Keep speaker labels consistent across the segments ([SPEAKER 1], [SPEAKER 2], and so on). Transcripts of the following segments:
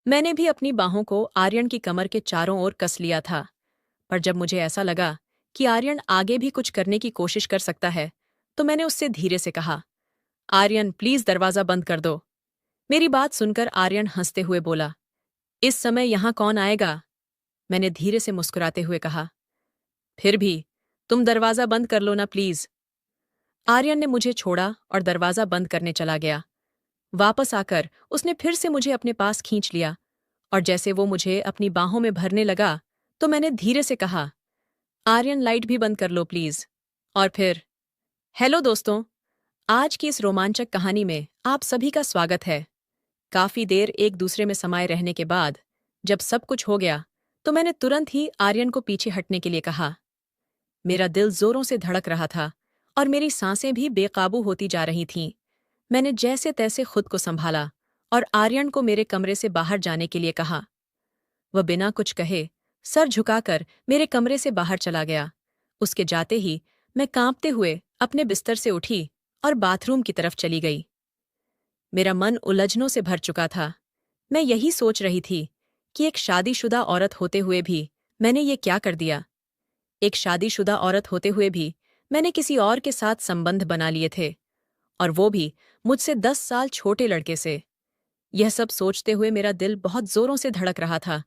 [SPEAKER 1] मैंने भी अपनी बाहों को आर्यन की कमर के चारों ओर कस लिया था, पर जब मुझे ऐसा लगा कि आर्यन आगे भी कुछ करने की कोशिश कर सकता है, तो मैंने उससे धीरे से कहा, आर्यन प्लीज दरवाजा बंद कर दो। मेरी बात सुनकर आर्यन हंसते हुए बोला, इस समय यहां कौन आएगा? मैंने धीरे से मुस्कुराते हुए कहा, फिर भी तुम दरवाजा बंद कर लो ना प्लीज। आर्यन ने मुझे छोड़ा और दरवाजा बंद करने चला गया। वापस आकर उसने फिर से मुझे अपने पास खींच लिया और जैसे वो मुझे अपनी बाहों में भरने लगा, तो मैंने धीरे से कहा, आर्यन लाइट भी बंद कर लो प्लीज। और फिर हेलो दोस्तों, आज की इस रोमांचक कहानी में आप सभी का स्वागत है। काफी देर एक दूसरे में समाये रहने के बाद जब सब कुछ हो गया, तो मैंने तुरंत ही आर्यन को पीछे हटने के लिए कहा। मेरा दिल जोरों से धड़क रहा था और मेरी सांसें भी बेकाबू होती जा रही थीं। मैंने जैसे तैसे खुद को संभाला और आर्यन को मेरे कमरे से बाहर जाने के लिए कहा। वह बिना कुछ कहे सर झुकाकर मेरे कमरे से बाहर चला गया। उसके जाते ही मैं कांपते हुए अपने बिस्तर से उठी और बाथरूम की तरफ चली गई। मेरा मन उलझनों से भर चुका था। मैं यही सोच रही थी कि एक शादीशुदा औरत होते हुए भी मैंने ये क्या कर दिया। एक शादीशुदा औरत होते हुए भी मैंने किसी और के साथ संबंध बना लिए थे, और वो भी मुझसे 10 साल छोटे लड़के से। यह सब सोचते हुए मेरा दिल बहुत जोरों से धड़क रहा था।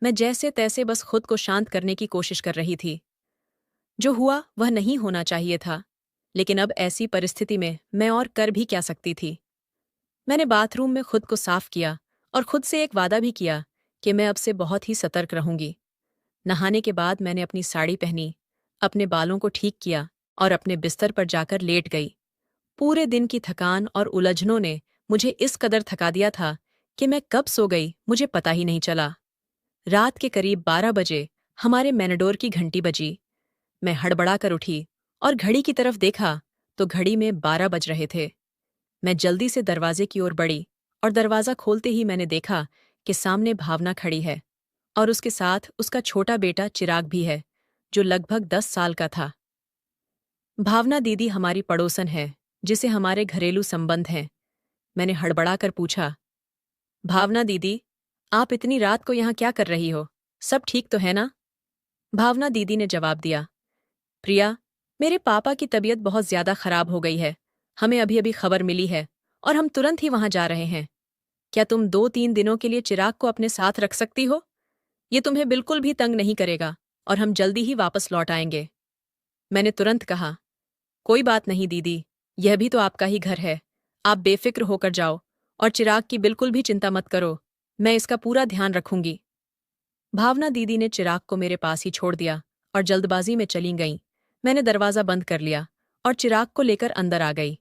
[SPEAKER 1] मैं जैसे तैसे बस खुद को शांत करने की कोशिश कर रही थी। जो हुआ वह नहीं होना चाहिए था, लेकिन अब ऐसी परिस्थिति में मैं और कर भी क्या सकती थी। मैंने बाथरूम में खुद को साफ किया और खुद से एक वादा भी किया कि मैं अब से बहुत ही सतर्क रहूंगी। नहाने के बाद मैंने अपनी साड़ी पहनी, अपने बालों को ठीक किया और अपने बिस्तर पर जाकर लेट गई। पूरे दिन की थकान और उलझनों ने मुझे इस कदर थका दिया था कि मैं कब सो गई मुझे पता ही नहीं चला। रात के करीब 12 बजे हमारे मैनेडोर की घंटी बजी। मैं हड़बड़ाकर उठी और घड़ी की तरफ देखा तो घड़ी में 12 बज रहे थे। मैं जल्दी से दरवाजे की ओर बढ़ी और दरवाजा खोलते ही मैंने देखा कि सामने भावना खड़ी है और उसके साथ उसका छोटा बेटा चिराग भी है, जो लगभग 10 साल का था। भावना दीदी हमारी पड़ोसन है, जिसे हमारे घरेलू संबंध हैं। मैंने हड़बड़ाकर पूछा, भावना दीदी, आप इतनी रात को यहाँ क्या कर रही हो? सब ठीक तो है ना? भावना दीदी ने जवाब दिया, प्रिया, मेरे पापा की तबीयत बहुत ज्यादा खराब हो गई है। हमें अभी अभी खबर मिली है और हम तुरंत ही वहां जा रहे हैं। क्या तुम 2-3 दिनों के लिए चिराग को अपने साथ रख सकती हो? ये तुम्हें बिल्कुल भी तंग नहीं करेगा और हम जल्दी ही वापस लौट आएंगे। मैंने तुरंत कहा, कोई बात नहीं दीदी, यह भी तो आपका ही घर है। आप बेफिक्र होकर जाओ और चिराग की बिल्कुल भी चिंता मत करो। मैं इसका पूरा ध्यान रखूंगी। भावना दीदी ने चिराग को मेरे पास ही छोड़ दिया और जल्दबाजी में चली गईं। मैंने दरवाजा बंद कर लिया और चिराग को लेकर अंदर आ गई।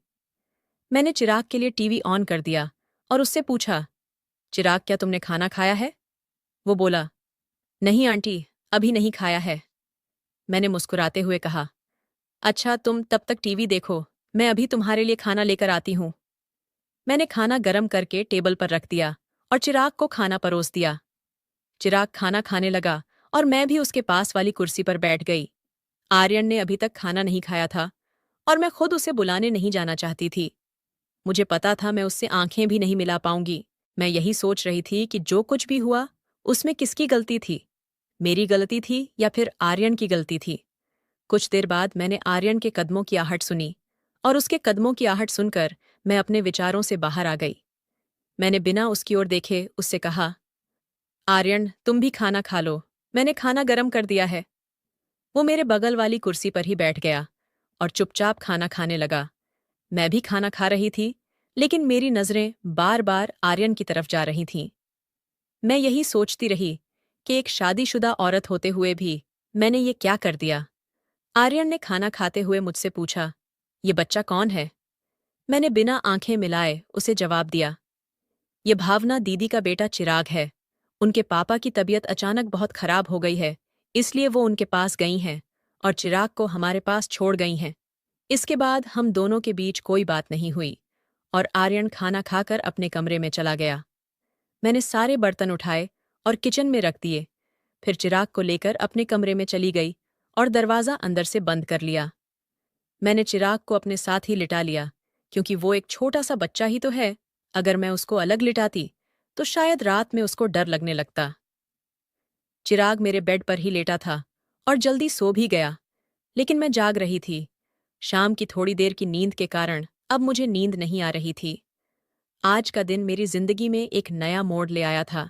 [SPEAKER 1] मैंने चिराग के लिए टीवी ऑन कर दिया और उससे पूछा, चिराग क्या तुमने खाना खाया है? वो बोला, नहीं आंटी, अभी नहीं खाया है। मैंने मुस्कुराते हुए कहा, अच्छा तुम तब तक टीवी देखो, मैं अभी तुम्हारे लिए खाना लेकर आती हूँ। मैंने खाना गरम करके टेबल पर रख दिया और चिराग को खाना परोस दिया। चिराग खाना खाने लगा और मैं भी उसके पास वाली कुर्सी पर बैठ गई। आर्यन ने अभी तक खाना नहीं खाया था और मैं खुद उसे बुलाने नहीं जाना चाहती थी। मुझे पता था मैं उससे आंखें भी नहीं मिला पाऊंगी। मैं यही सोच रही थी कि जो कुछ भी हुआ उसमें किसकी गलती थी, मेरी गलती थी या फिर आर्यन की गलती थी। कुछ देर बाद मैंने आर्यन के कदमों की आहट सुनी और उसके कदमों की आहट सुनकर मैं अपने विचारों से बाहर आ गई। मैंने बिना उसकी ओर देखे उससे कहा, आर्यन तुम भी खाना खा लो, मैंने खाना गरम कर दिया है। वो मेरे बगल वाली कुर्सी पर ही बैठ गया और चुपचाप खाना खाने लगा। मैं भी खाना खा रही थी, लेकिन मेरी नजरें बार बार आर्यन की तरफ जा रही थीं। मैं यही सोचती रही कि एक शादीशुदा औरत होते हुए भी मैंने ये क्या कर दिया। आर्यन ने खाना खाते हुए मुझसे पूछा, ये बच्चा कौन है? मैंने बिना आंखें मिलाए उसे जवाब दिया, ये भावना दीदी का बेटा चिराग है। उनके पापा की तबीयत अचानक बहुत खराब हो गई है, इसलिए वो उनके पास गई हैं और चिराग को हमारे पास छोड़ गई हैं। इसके बाद हम दोनों के बीच कोई बात नहीं हुई और आर्यन खाना खाकर अपने कमरे में चला गया। मैंने सारे बर्तन उठाए और किचन में रख दिए, फिर चिराग को लेकर अपने कमरे में चली गई और दरवाज़ा अंदर से बंद कर लिया। मैंने चिराग को अपने साथ ही लिटा लिया, क्योंकि वो एक छोटा सा बच्चा ही तो है। अगर मैं उसको अलग लिटाती तो शायद रात में उसको डर लगने लगता। चिराग मेरे बेड पर ही लेटा था और जल्दी सो भी गया, लेकिन मैं जाग रही थी। शाम की थोड़ी देर की नींद के कारण अब मुझे नींद नहीं आ रही थी। आज का दिन मेरी जिंदगी में एक नया मोड़ ले आया था।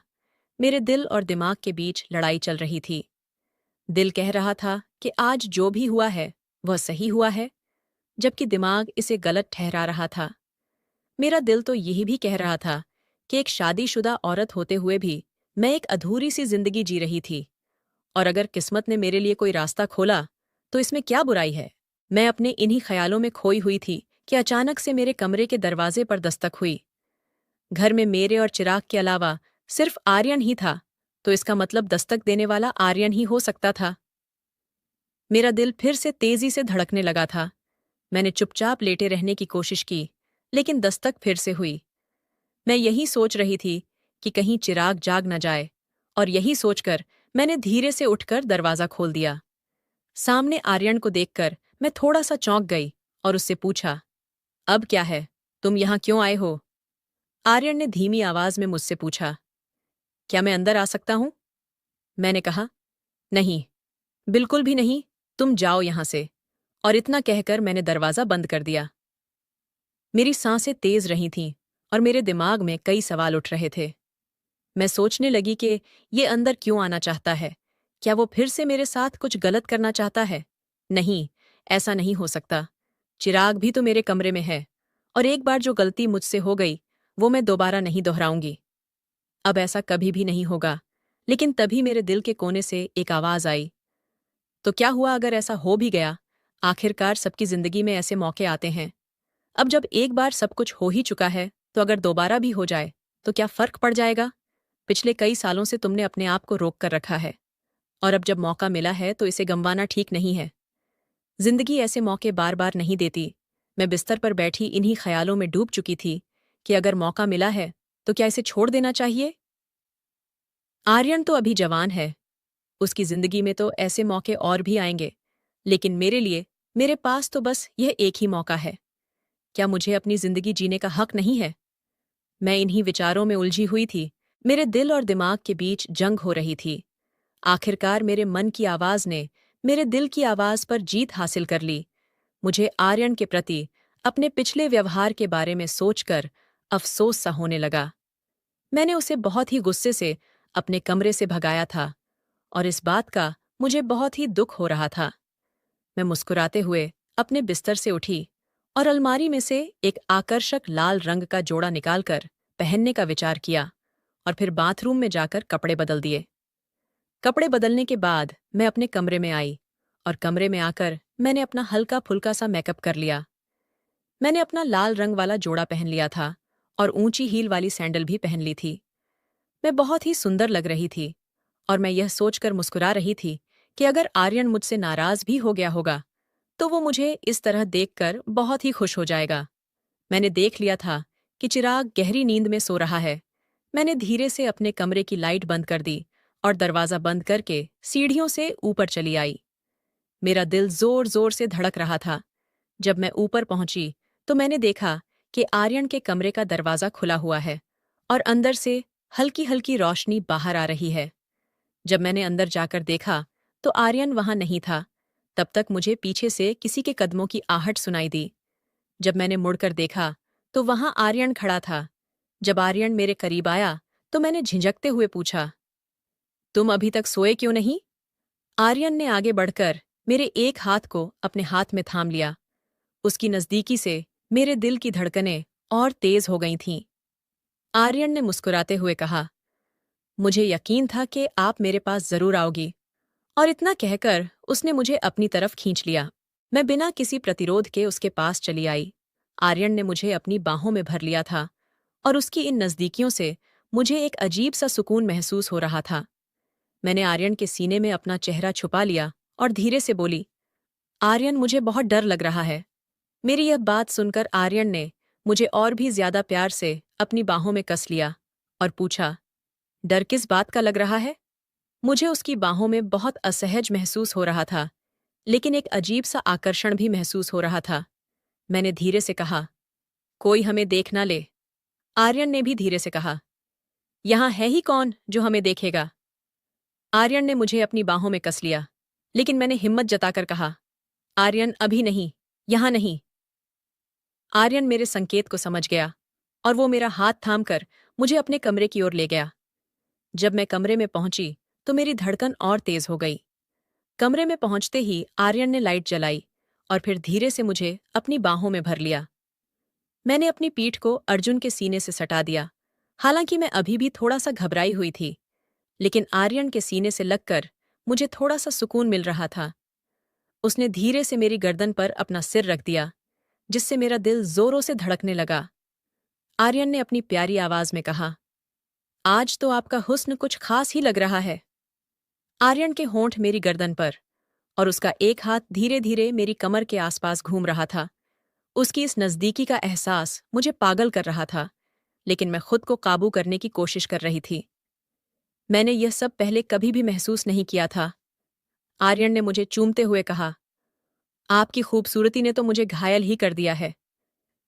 [SPEAKER 1] मेरे दिल और दिमाग के बीच लड़ाई चल रही थी। दिल कह रहा था कि आज जो भी हुआ है वह सही हुआ है, जबकि दिमाग इसे गलत ठहरा रहा था। मेरा दिल तो यही भी कह रहा था कि एक शादीशुदा औरत होते हुए भी मैं एक अधूरी सी जिंदगी जी रही थी, और अगर किस्मत ने मेरे लिए कोई रास्ता खोला तो इसमें क्या बुराई है। मैं अपने इन्हीं ख्यालों में खोई हुई थी कि अचानक से मेरे कमरे के दरवाजे पर दस्तक हुई। घर में मेरे और चिराग के अलावा सिर्फ आर्यन ही था, तो इसका मतलब दस्तक देने वाला आर्यन ही हो सकता था। मेरा दिल फिर से तेजी से धड़कने लगा था। मैंने चुपचाप लेटे रहने की कोशिश की, लेकिन दस्तक फिर से हुई। मैं यही सोच रही थी कि कहीं चिराग जाग न जाए, और यही सोचकर मैंने धीरे से उठकर दरवाजा खोल दिया। सामने आर्यन को देखकर मैं थोड़ा सा चौंक गई और उससे पूछा, अब क्या है, तुम यहां क्यों आए हो? आर्यन ने धीमी आवाज में मुझसे पूछा, क्या मैं अंदर आ सकता हूं? मैंने कहा, नहीं, बिल्कुल भी नहीं, तुम जाओ यहां से। और इतना कहकर मैंने दरवाजा बंद कर दिया। मेरी सांसें तेज रही थीं और मेरे दिमाग में कई सवाल उठ रहे थे। मैं सोचने लगी कि ये अंदर क्यों आना चाहता है? क्या वो फिर से मेरे साथ कुछ गलत करना चाहता है? नहीं, ऐसा नहीं हो सकता। चिराग भी तो मेरे कमरे में है, और एक बार जो गलती मुझसे हो गई वो मैं दोबारा नहीं दोहराऊंगी। अब ऐसा कभी भी नहीं होगा। लेकिन तभी मेरे दिल के कोने से एक आवाज आई, तो क्या हुआ अगर ऐसा हो भी गया? आखिरकार सबकी जिंदगी में ऐसे मौके आते हैं। अब जब एक बार सब कुछ हो ही चुका है, तो अगर दोबारा भी हो जाए तो क्या फर्क पड़ जाएगा? पिछले कई सालों से तुमने अपने आप को रोक कर रखा है, और अब जब मौका मिला है तो इसे गंवाना ठीक नहीं है। जिंदगी ऐसे मौके बार बार नहीं देती। मैं बिस्तर पर बैठी इन्हीं ख्यालों में डूब चुकी थी कि अगर मौका मिला है तो क्या इसे छोड़ देना चाहिए? आर्यन तो अभी जवान है, उसकी जिंदगी में तो ऐसे मौके और भी आएंगे, लेकिन मेरे लिए मेरे पास तो बस यह एक ही मौका है। क्या मुझे अपनी जिंदगी जीने का हक नहीं है? मैं इन्हीं विचारों में उलझी हुई थी। मेरे दिल और दिमाग के बीच जंग हो रही थी। आखिरकार मेरे मन की आवाज ने मेरे दिल की आवाज पर जीत हासिल कर ली। मुझे आर्यन के प्रति अपने पिछले व्यवहार के बारे में सोचकर अफसोस सा होने लगा। मैंने उसे बहुत ही गुस्से से अपने कमरे से भगाया था, और इस बात का मुझे बहुत ही दुख हो रहा था। मैं मुस्कुराते हुए अपने बिस्तर से उठी और अलमारी में से एक आकर्षक लाल रंग का जोड़ा निकालकर पहनने का विचार किया, और फिर बाथरूम में जाकर कपड़े बदल दिए। कपड़े बदलने के बाद मैं अपने कमरे में आई, और कमरे में आकर मैंने अपना हल्का फुल्का सा मेकअप कर लिया। मैंने अपना लाल रंग वाला जोड़ा पहन लिया था और ऊंची हील वाली सैंडल भी पहन ली थी। मैं बहुत ही सुंदर लग रही थी, और मैं यह सोचकर मुस्कुरा रही थी कि अगर आर्यन मुझसे नाराज भी हो गया होगा तो वो मुझे इस तरह देखकर बहुत ही खुश हो जाएगा। मैंने देख लिया था कि चिराग गहरी नींद में सो रहा है। मैंने धीरे से अपने कमरे की लाइट बंद कर दी और दरवाजा बंद करके सीढ़ियों से ऊपर चली आई। मेरा दिल जोर जोर से धड़क रहा था। जब मैं ऊपर पहुंची तो मैंने देखा कि आर्यन के कमरे का दरवाजा खुला हुआ है और अंदर से हल्की हल्की रोशनी बाहर आ रही है। जब मैंने अंदर जाकर देखा तो आर्यन वहां नहीं था। तब तक मुझे पीछे से किसी के कदमों की आहट सुनाई दी। जब मैंने मुड़कर देखा तो वहां आर्यन खड़ा था। जब आर्यन मेरे करीब आया तो मैंने झिझकते हुए पूछा, तुम अभी तक सोए क्यों नहीं? आर्यन ने आगे बढ़कर मेरे एक हाथ को अपने हाथ में थाम लिया। उसकी नजदीकी से मेरे दिल की धड़कनें और तेज हो गई थीं। आर्यन ने मुस्कुराते हुए कहा, मुझे यकीन था कि आप मेरे पास जरूर आओगी। और इतना कहकर उसने मुझे अपनी तरफ खींच लिया। मैं बिना किसी प्रतिरोध के उसके पास चली आई। आर्यन ने मुझे अपनी बाहों में भर लिया था, और उसकी इन नज़दीकियों से मुझे एक अजीब सा सुकून महसूस हो रहा था। मैंने आर्यन के सीने में अपना चेहरा छुपा लिया और धीरे से बोली, आर्यन, मुझे बहुत डर लग रहा है। मेरी यह बात सुनकर आर्यन ने मुझे और भी ज्यादा प्यार से अपनी बाहों में कस लिया और पूछा, डर किस बात का लग रहा है? मुझे उसकी बाहों में बहुत असहज महसूस हो रहा था, लेकिन एक अजीब सा आकर्षण भी महसूस हो रहा था। मैंने धीरे से कहा, कोई हमें देख ना ले। आर्यन ने भी धीरे से कहा, यहाँ है ही कौन जो हमें देखेगा? आर्यन ने मुझे अपनी बाहों में कस लिया, लेकिन मैंने हिम्मत जताकर कहा, आर्यन अभी नहीं, यहाँ नहीं। आर्यन मेरे संकेत को समझ गया और वो मेरा हाथ थामकर मुझे अपने कमरे की ओर ले गया। जब मैं कमरे में पहुंची तो मेरी धड़कन और तेज हो गई। कमरे में पहुंचते ही आर्यन ने लाइट जलाई और फिर धीरे से मुझे अपनी बाहों में भर लिया। मैंने अपनी पीठ को अर्जुन के सीने से सटा दिया। हालांकि मैं अभी भी थोड़ा सा घबराई हुई थी, लेकिन आर्यन के सीने से लगकर मुझे थोड़ा सा सुकून मिल रहा था। उसने धीरे से मेरी गर्दन पर अपना सिर रख दिया, जिससे मेरा दिल जोरों से धड़कने लगा। आर्यन ने अपनी प्यारी आवाज में कहा, आज तो आपका हुस्न कुछ खास ही लग रहा है। आर्यन के होंठ मेरी गर्दन पर और उसका एक हाथ धीरे धीरे मेरी कमर के आसपास घूम रहा था। उसकी इस नज़दीकी का एहसास मुझे पागल कर रहा था, लेकिन मैं खुद को काबू करने की कोशिश कर रही थी। मैंने यह सब पहले कभी भी महसूस नहीं किया था। आर्यन ने मुझे चूमते हुए कहा, आपकी खूबसूरती ने तो मुझे घायल ही कर दिया है।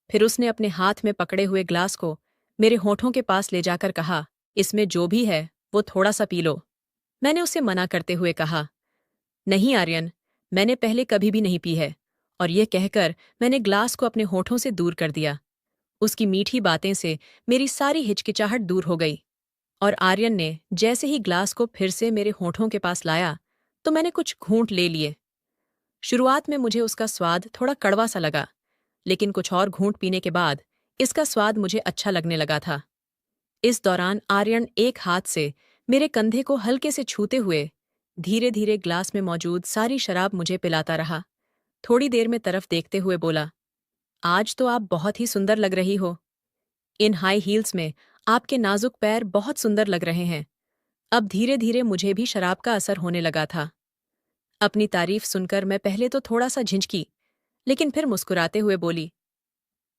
[SPEAKER 1] फिर उसने अपने हाथ में पकड़े हुए ग्लास को मेरे होठों के पास ले जाकर कहा, इसमें जो भी है वो थोड़ा सा पी लो। मैंने उसे मना करते हुए कहा, नहीं आर्यन, मैंने पहले कभी भी नहीं पी है। और यह कहकर मैंने ग्लास को अपने होठों से दूर कर दिया। उसकी मीठी बातें से मेरी सारी हिचकिचाहट दूर हो गई और आर्यन ने जैसे ही ग्लास को फिर से मेरे होठों के पास लाया तो मैंने कुछ घूंट ले लिए। शुरुआत में मुझे उसका स्वाद थोड़ा कड़वा सा लगा, लेकिन कुछ और घूंट पीने के बाद इसका स्वाद मुझे अच्छा लगने लगा था। इस दौरान आर्यन एक हाथ से मेरे कंधे को हल्के से छूते हुए धीरे धीरे ग्लास में मौजूद सारी शराब मुझे पिलाता रहा। थोड़ी देर में तरफ देखते हुए बोला, आज तो आप बहुत ही सुंदर लग रही हो। इन हाई हील्स में आपके नाजुक पैर बहुत सुंदर लग रहे हैं। अब धीरे धीरे मुझे भी शराब का असर होने लगा था। अपनी तारीफ सुनकर मैं पहले तो थोड़ा सा झिझकी, लेकिन फिर मुस्कुराते हुए बोली,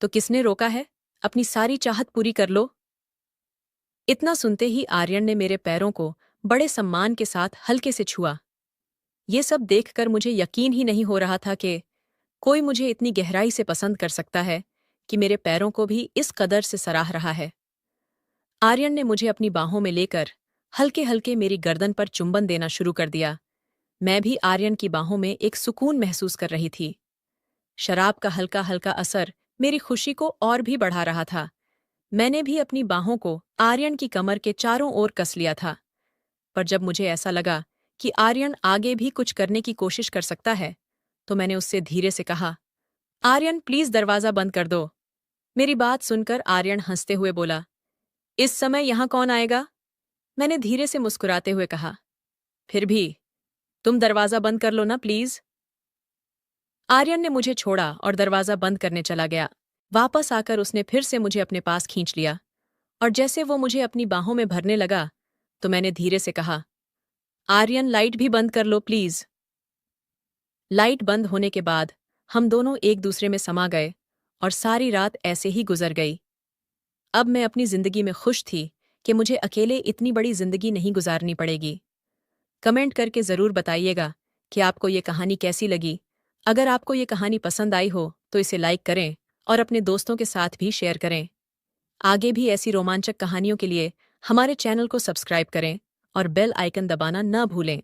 [SPEAKER 1] तो किसने रोका है? अपनी सारी चाहत पूरी कर लो। इतना सुनते ही आर्यन ने मेरे पैरों को बड़े सम्मान के साथ हल्के से छुआ। ये सब देखकर मुझे यकीन ही नहीं हो रहा था कि कोई मुझे इतनी गहराई से पसंद कर सकता है कि मेरे पैरों को भी इस कदर से सराह रहा है। आर्यन ने मुझे अपनी बाहों में लेकर हल्के हल्के मेरी गर्दन पर चुंबन देना शुरू कर दिया। मैं भी आर्यन की बाहों में एक सुकून महसूस कर रही थी। शराब का हल्का हल्का असर मेरी खुशी को और भी बढ़ा रहा था। मैंने भी अपनी बाहों को आर्यन की कमर के चारों ओर कस लिया था। पर जब मुझे ऐसा लगा कि आर्यन आगे भी कुछ करने की कोशिश कर सकता है, तो मैंने उससे धीरे से कहा, आर्यन प्लीज दरवाजा बंद कर दो। मेरी बात सुनकर आर्यन हंसते हुए बोला, इस समय यहां कौन आएगा? मैंने धीरे से मुस्कुराते हुए कहा, फिर भी तुम दरवाजा बंद कर लो ना प्लीज। आर्यन ने मुझे छोड़ा और दरवाजा बंद करने चला गया। वापस आकर उसने फिर से मुझे अपने पास खींच लिया और जैसे वो मुझे अपनी बाहों में भरने लगा तो मैंने धीरे से कहा, आर्यन लाइट भी बंद कर लो प्लीज। लाइट बंद होने के बाद हम दोनों एक दूसरे में समा गए और सारी रात ऐसे ही गुजर गई। अब मैं अपनी जिंदगी में खुश थी कि मुझे अकेले इतनी बड़ी जिंदगी नहीं गुजारनी पड़ेगी। कमेंट करके ज़रूर बताइएगा कि आपको ये कहानी कैसी लगी। अगर आपको ये कहानी पसंद आई हो तो इसे लाइक करें और अपने दोस्तों के साथ भी शेयर करें। आगे भी ऐसी रोमांचक कहानियों के लिए हमारे चैनल को सब्सक्राइब करें और बेल आइकन दबाना न भूलें।